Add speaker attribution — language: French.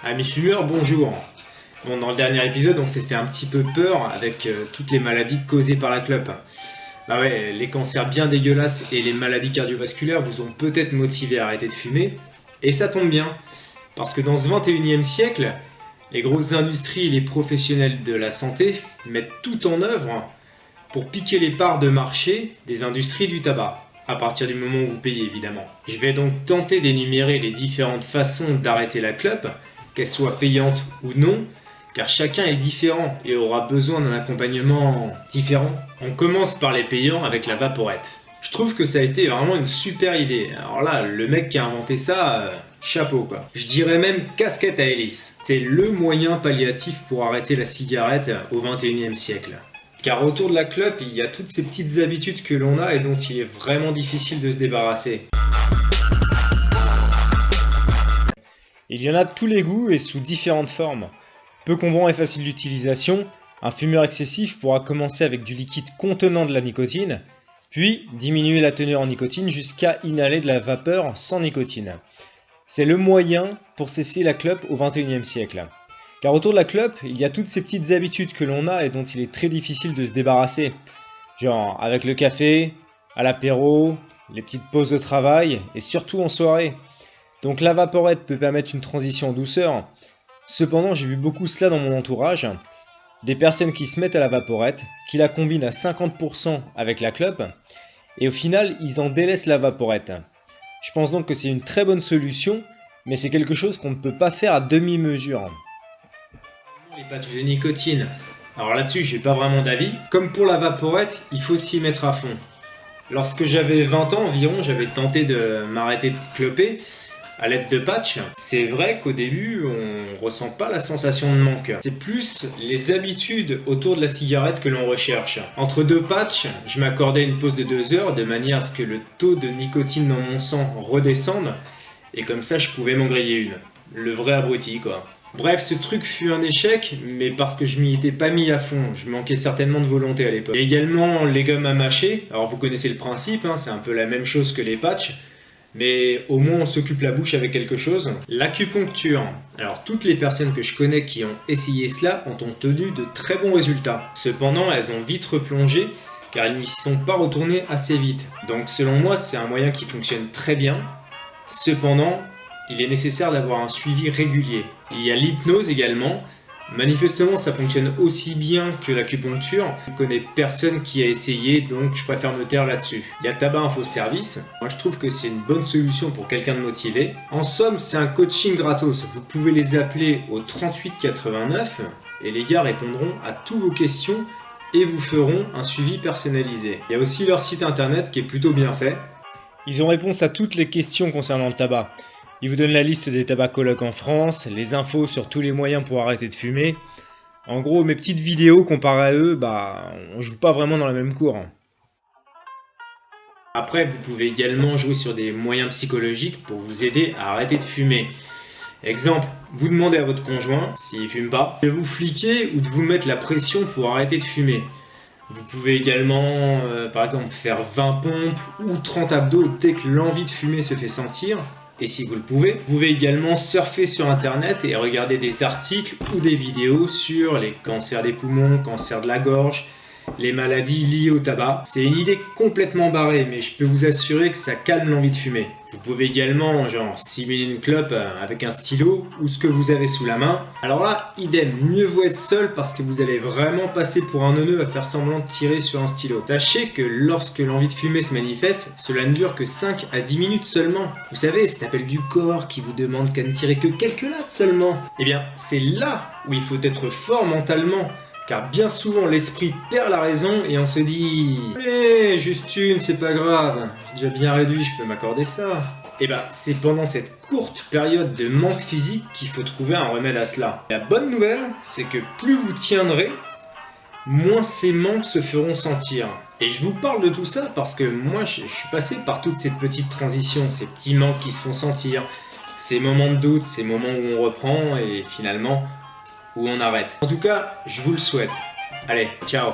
Speaker 1: Amis fumeurs, bonjour. Bon, dans le dernier épisode, on s'est fait un petit peu peur avec toutes les maladies causées par la clope. Bah ouais, les cancers bien dégueulasses et les maladies cardiovasculaires vous ont peut-être motivé à arrêter de fumer. Et ça tombe bien, parce que dans ce 21e siècle, les grosses industries et les professionnels de la santé mettent tout en œuvre pour piquer les parts de marché des industries du tabac. À partir du moment où vous payez, évidemment. Je vais donc tenter d'énumérer les différentes façons d'arrêter la clope, qu'elle soit payante ou non, car chacun est différent et aura besoin d'un accompagnement différent. On commence par les payants avec la vaporette. Je trouve que ça a été vraiment une super idée. Alors là, le mec qui a inventé ça, chapeau quoi. Je dirais même casquette à hélice. C'est le moyen palliatif pour arrêter la cigarette au 21e siècle. Car autour de la clope, il y a toutes ces petites habitudes que l'on a et dont il est vraiment difficile de se débarrasser.
Speaker 2: Il y en a de tous les goûts et sous différentes formes. Peu combrant et facile d'utilisation, un fumeur excessif pourra commencer avec du liquide contenant de la nicotine, puis diminuer la teneur en nicotine jusqu'à inhaler de la vapeur sans nicotine. C'est le moyen pour cesser la clope au XXIe siècle. Car autour de la clope, il y a toutes ces petites habitudes que l'on a et dont il est très difficile de se débarrasser. Genre avec le café, à l'apéro, les petites pauses de travail et surtout en soirée. Donc la vaporette peut permettre une transition en douceur. Cependant, j'ai vu beaucoup cela dans mon entourage. Des personnes qui se mettent à la vaporette, qui la combinent à 50% avec la clope, et au final, ils en délaissent la vaporette. Je pense donc que c'est une très bonne solution, mais c'est quelque chose qu'on ne peut pas faire à demi-mesure.
Speaker 1: Les patchs de nicotine. Alors là-dessus, j'ai pas vraiment d'avis. Comme pour la vaporette, il faut s'y mettre à fond. Lorsque j'avais 20 ans environ, j'avais tenté de m'arrêter de cloper à l'aide de patchs. C'est vrai qu'au début, on ressent pas la sensation de manque. C'est plus les habitudes autour de la cigarette que l'on recherche. Entre deux patchs, je m'accordais une pause de 2 heures de manière à ce que le taux de nicotine dans mon sang redescende. Et comme ça, je pouvais m'en griller une. Le vrai abruti, quoi. Bref, ce truc fut un échec, mais parce que je m'y étais pas mis à fond, je manquais certainement de volonté à l'époque. Et également les gommes à mâcher, alors vous connaissez le principe, c'est un peu la même chose que les patchs, mais au moins on s'occupe la bouche avec quelque chose. L'acupuncture, alors toutes les personnes que je connais qui ont essayé cela ont obtenu de très bons résultats. Cependant, elles ont vite replongé, car elles n'y sont pas retournées assez vite. Donc selon moi, c'est un moyen qui fonctionne très bien. Cependant, il est nécessaire d'avoir un suivi régulier. Il y a l'hypnose également. Manifestement, ça fonctionne aussi bien que l'acupuncture. Je ne connais personne qui a essayé, donc je préfère me taire là-dessus. Il y a Tabac Info Service. Moi, je trouve que c'est une bonne solution pour quelqu'un de motivé. En somme, c'est un coaching gratos. Vous pouvez les appeler au 38 89 et les gars répondront à toutes vos questions et vous feront un suivi personnalisé. Il y a aussi leur site internet qui est plutôt bien fait.
Speaker 2: Ils ont réponse à toutes les questions concernant le tabac. Ils vous donnent la liste des tabacologues en France, les infos sur tous les moyens pour arrêter de fumer. En gros, mes petites vidéos comparées à eux, on joue pas vraiment dans la même cour.
Speaker 1: Après, vous pouvez également jouer sur des moyens psychologiques pour vous aider à arrêter de fumer. Exemple, vous demandez à votre conjoint, s'il fume pas, de vous fliquer ou de vous mettre la pression pour arrêter de fumer. Vous pouvez également, par exemple, faire 20 pompes ou 30 abdos dès que l'envie de fumer se fait sentir. Et si vous pouvez également surfer sur internet et regarder des articles ou des vidéos sur les cancers des poumons, cancers de la gorge, les maladies liées au tabac. C'est une idée complètement barrée, mais je peux vous assurer que ça calme l'envie de fumer. Vous pouvez également simuler une clope avec un stylo ou ce que vous avez sous la main. Alors là, idem, mieux vaut être seul parce que vous allez vraiment passer pour un neuneu à faire semblant de tirer sur un stylo. Sachez que lorsque l'envie de fumer se manifeste, cela ne dure que 5 à 10 minutes seulement. Vous savez, cet appel du corps qui vous demande qu'à ne tirer que quelques lattes seulement. Eh bien, c'est là où il faut être fort mentalement. Car bien souvent l'esprit perd la raison et on se dit « Allez, juste une, c'est pas grave, j'ai déjà bien réduit, je peux m'accorder ça ». Et c'est pendant cette courte période de manque physique qu'il faut trouver un remède à cela. La bonne nouvelle, c'est que plus vous tiendrez, moins ces manques se feront sentir. Et je vous parle de tout ça parce que moi je suis passé par toutes ces petites transitions, ces petits manques qui se font sentir, ces moments de doute, ces moments où on reprend et finalement où on arrête. En tout cas, je vous le souhaite. Allez, ciao!